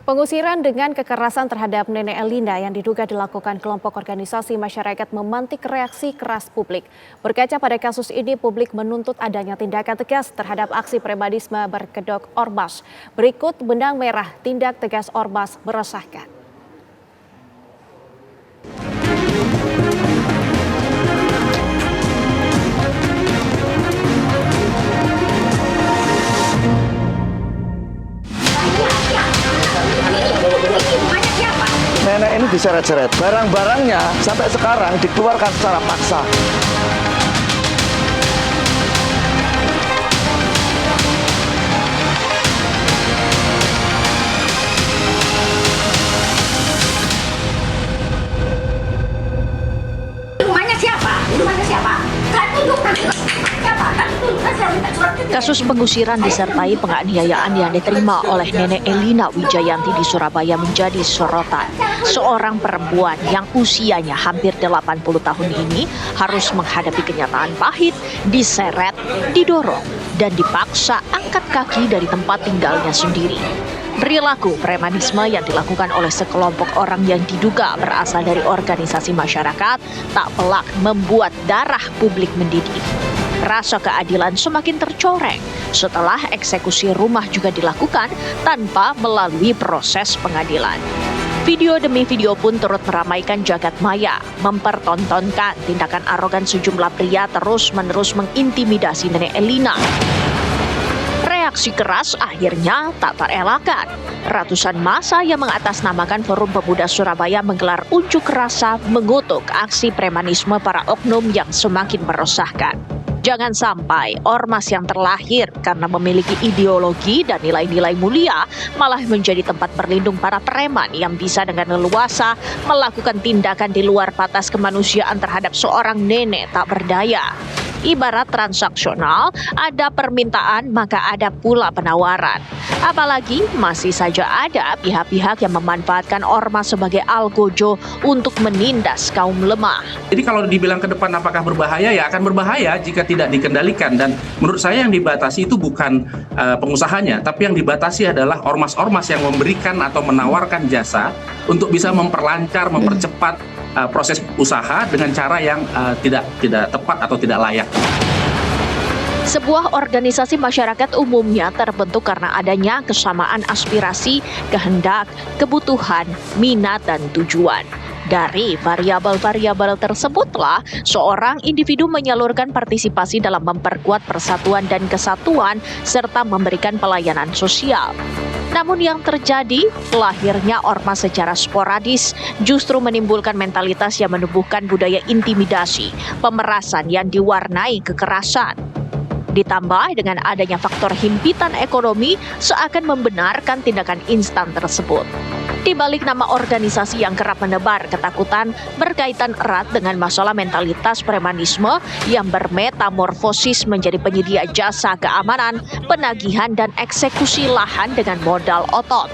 Pengusiran dengan kekerasan terhadap Nenek Elina yang diduga dilakukan kelompok organisasi masyarakat memantik reaksi keras publik. Berkaca pada kasus ini, publik menuntut adanya tindakan tegas terhadap aksi premanisme berkedok ormas. Berikut benang merah tindak tegas ormas meresahkan. Nenek ini diseret-seret, barang-barangnya sampai sekarang dikeluarkan secara paksa. Rumahnya siapa? Rumahnya siapa? Kasus pengusiran disertai penganiayaan yang diterima oleh Nenek Elina Wijayanti di Surabaya menjadi sorotan. Seorang perempuan yang usianya hampir 80 tahun ini harus menghadapi kenyataan pahit, diseret, didorong, dan dipaksa angkat kaki dari tempat tinggalnya sendiri. Perilaku premanisme yang dilakukan oleh sekelompok orang yang diduga berasal dari organisasi masyarakat tak pelak membuat darah publik mendidih. Rasa keadilan semakin tercoreng setelah eksekusi rumah juga dilakukan tanpa melalui proses pengadilan. Video demi video pun turut meramaikan jagat maya, mempertontonkan tindakan arogan sejumlah pria terus-menerus mengintimidasi Nenek Elina. Reaksi keras akhirnya tak terelakkan. Ratusan massa yang mengatasnamakan Forum Pemuda Surabaya menggelar unjuk rasa mengutuk aksi premanisme para oknum yang semakin meresahkan. Jangan sampai ormas yang terlahir karena memiliki ideologi dan nilai-nilai mulia malah menjadi tempat berlindung para preman yang bisa dengan leluasa melakukan tindakan di luar batas kemanusiaan terhadap seorang nenek tak berdaya. Ibarat transaksional, ada permintaan maka ada pula penawaran. Apalagi masih saja ada pihak-pihak yang memanfaatkan ormas sebagai algojo untuk menindas kaum lemah. Jadi kalau dibilang ke depan apakah berbahaya, ya akan berbahaya jika tidak dikendalikan. Dan menurut saya yang dibatasi itu bukan pengusahanya, tapi yang dibatasi adalah ormas-ormas yang memberikan atau menawarkan jasa untuk bisa memperlancar, mempercepat proses usaha dengan cara yang tidak tepat atau tidak layak. Sebuah organisasi masyarakat umumnya terbentuk karena adanya kesamaan aspirasi, kehendak, kebutuhan, minat, dan tujuan. Dari variabel-variabel tersebutlah, seorang individu menyalurkan partisipasi dalam memperkuat persatuan dan kesatuan serta memberikan pelayanan sosial. Namun yang terjadi, lahirnya ormas secara sporadis justru menimbulkan mentalitas yang menumbuhkan budaya intimidasi, pemerasan yang diwarnai kekerasan. Ditambah dengan adanya faktor himpitan ekonomi seakan membenarkan tindakan instan tersebut. Di balik nama organisasi yang kerap menebar ketakutan berkaitan erat dengan masalah mentalitas premanisme yang bermetamorfosis menjadi penyedia jasa keamanan, penagihan, dan eksekusi lahan dengan modal otot.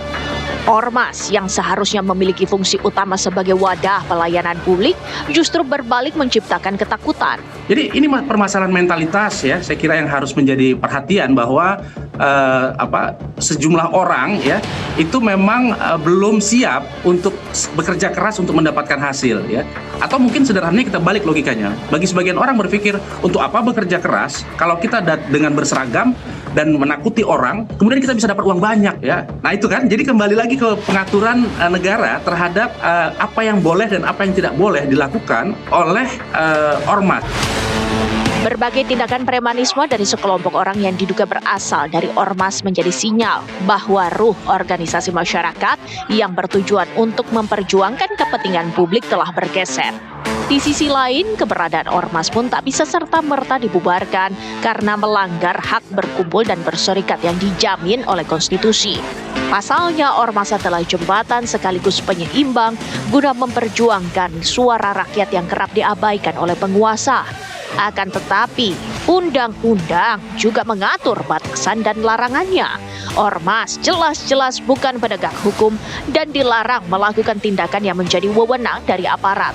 Ormas yang seharusnya memiliki fungsi utama sebagai wadah pelayanan publik justru berbalik menciptakan ketakutan. Jadi ini permasalahan mentalitas ya, saya kira yang harus menjadi perhatian bahwa sejumlah orang ya itu memang belum siap untuk bekerja keras untuk mendapatkan hasil ya. Atau mungkin sederhananya kita balik logikanya. Bagi sebagian orang berpikir untuk apa bekerja keras kalau kita dengan berseragam dan menakuti orang, kemudian kita bisa dapat uang banyak ya. Nah itu kan, jadi kembali lagi ke pengaturan negara terhadap apa yang boleh dan apa yang tidak boleh dilakukan oleh ormas. Berbagai tindakan premanisme dari sekelompok orang yang diduga berasal dari ormas menjadi sinyal bahwa ruh organisasi masyarakat yang bertujuan untuk memperjuangkan kepentingan publik telah bergeser. Di sisi lain, keberadaan ormas pun tak bisa serta-merta dibubarkan karena melanggar hak berkumpul dan berserikat yang dijamin oleh konstitusi. Pasalnya, ormas adalah jembatan sekaligus penyeimbang guna memperjuangkan suara rakyat yang kerap diabaikan oleh penguasa. Akan tetapi, undang-undang juga mengatur batasan dan larangannya. Ormas jelas-jelas bukan penegak hukum dan dilarang melakukan tindakan yang menjadi wewenang dari aparat.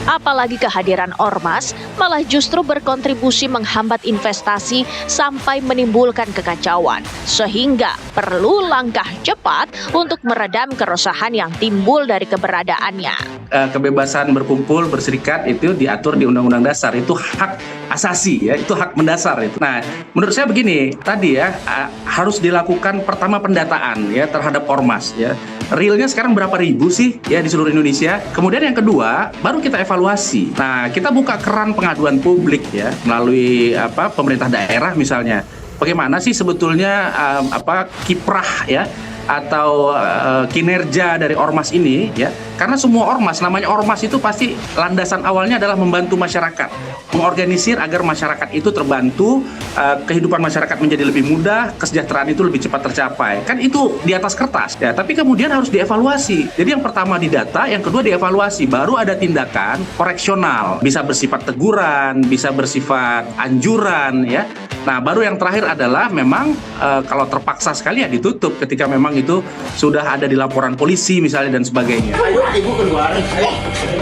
Apalagi kehadiran ormas malah justru berkontribusi menghambat investasi sampai menimbulkan kekacauan. Sehingga perlu langkah cepat untuk meredam keresahan yang timbul dari keberadaannya. Kebebasan berkumpul, berserikat itu diatur di Undang-Undang Dasar. Itu hak asasi ya, itu hak mendasar itu. Nah, menurut saya begini, tadi ya harus dilakukan pertama pendataan ya terhadap ormas ya. Realnya sekarang berapa ribu sih ya di seluruh Indonesia? Kemudian yang kedua, baru kita evaluasi. Nah, kita buka keran pengaduan publik ya melalui pemerintah daerah misalnya. Bagaimana sih sebetulnya kiprah ya atau kinerja dari ormas ini ya, karena semua ormas, namanya ormas itu pasti landasan awalnya adalah membantu masyarakat, mengorganisir agar masyarakat itu terbantu, kehidupan masyarakat menjadi lebih mudah, kesejahteraan itu lebih cepat tercapai. Kan itu di atas kertas ya, tapi kemudian harus dievaluasi. Jadi yang pertama didata, yang kedua dievaluasi, baru ada tindakan koreksional, bisa bersifat teguran, bisa bersifat anjuran ya. Nah, baru yang terakhir adalah memang kalau terpaksa sekali ya ditutup ketika memang itu sudah ada di laporan polisi misalnya dan sebagainya.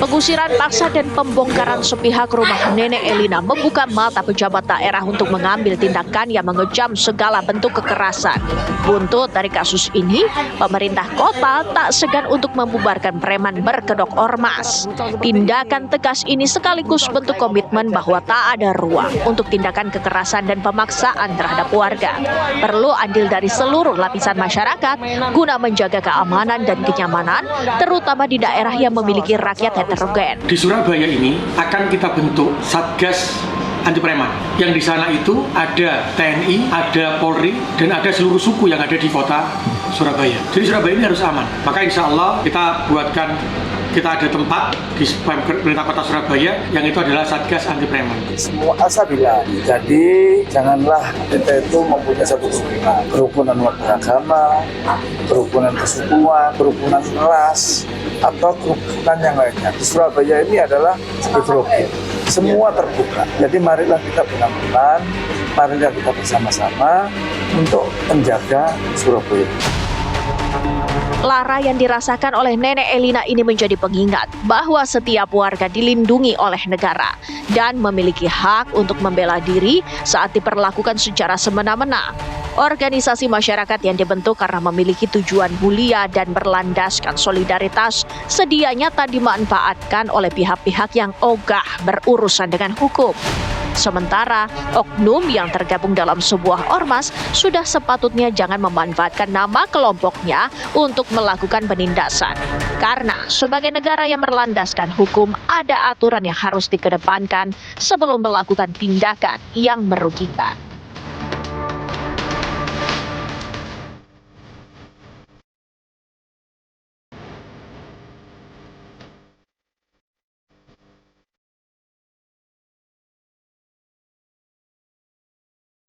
Pengusiran paksa dan pembongkaran sepihak rumah Nenek Elina membuka mata pejabat daerah untuk mengambil tindakan yang mengecam segala bentuk kekerasan. Buntut dari kasus ini, pemerintah kota tak segan untuk membubarkan preman berkedok ormas. Tindakan tegas ini sekaligus bentuk komitmen bahwa tak ada ruang untuk tindakan kekerasan dan pemaksaan terhadap warga. Perlu adil dari seluruh lapisan masyarakat guna menjaga keamanan dan kenyamanan, terutama di daerah yang memiliki rakyat heterogen. Di Surabaya ini akan kita bentuk Satgas anti preman. Yang di sana itu ada TNI, ada Polri, dan ada seluruh suku yang ada di kota Surabaya. Jadi Surabaya ini harus aman. Maka insya Allah kita ada tempat di pemerintah kota Surabaya yang itu adalah Satgas anti preman. Semua asabila. Jadi janganlah kita itu mempunyai satu kerukunan beragama, kerukunan kesukuan, kerukunan ras, atau kerukunan yang lainnya. Di Surabaya ini adalah heterogen. Semua terbuka. Jadi marilah kita benar-benar, marilah kita bersama-sama untuk menjaga Surabaya. Lara yang dirasakan oleh Nenek Elina ini menjadi pengingat bahwa setiap warga dilindungi oleh negara dan memiliki hak untuk membela diri saat diperlakukan secara semena-mena. Organisasi masyarakat yang dibentuk karena memiliki tujuan mulia dan berlandaskan solidaritas sedianya tak dimanfaatkan oleh pihak-pihak yang ogah berurusan dengan hukum. Sementara, oknum yang tergabung dalam sebuah ormas sudah sepatutnya jangan memanfaatkan nama kelompoknya untuk melakukan penindasan. Karena sebagai negara yang berlandaskan hukum, ada aturan yang harus dikedepankan sebelum melakukan tindakan yang merugikan.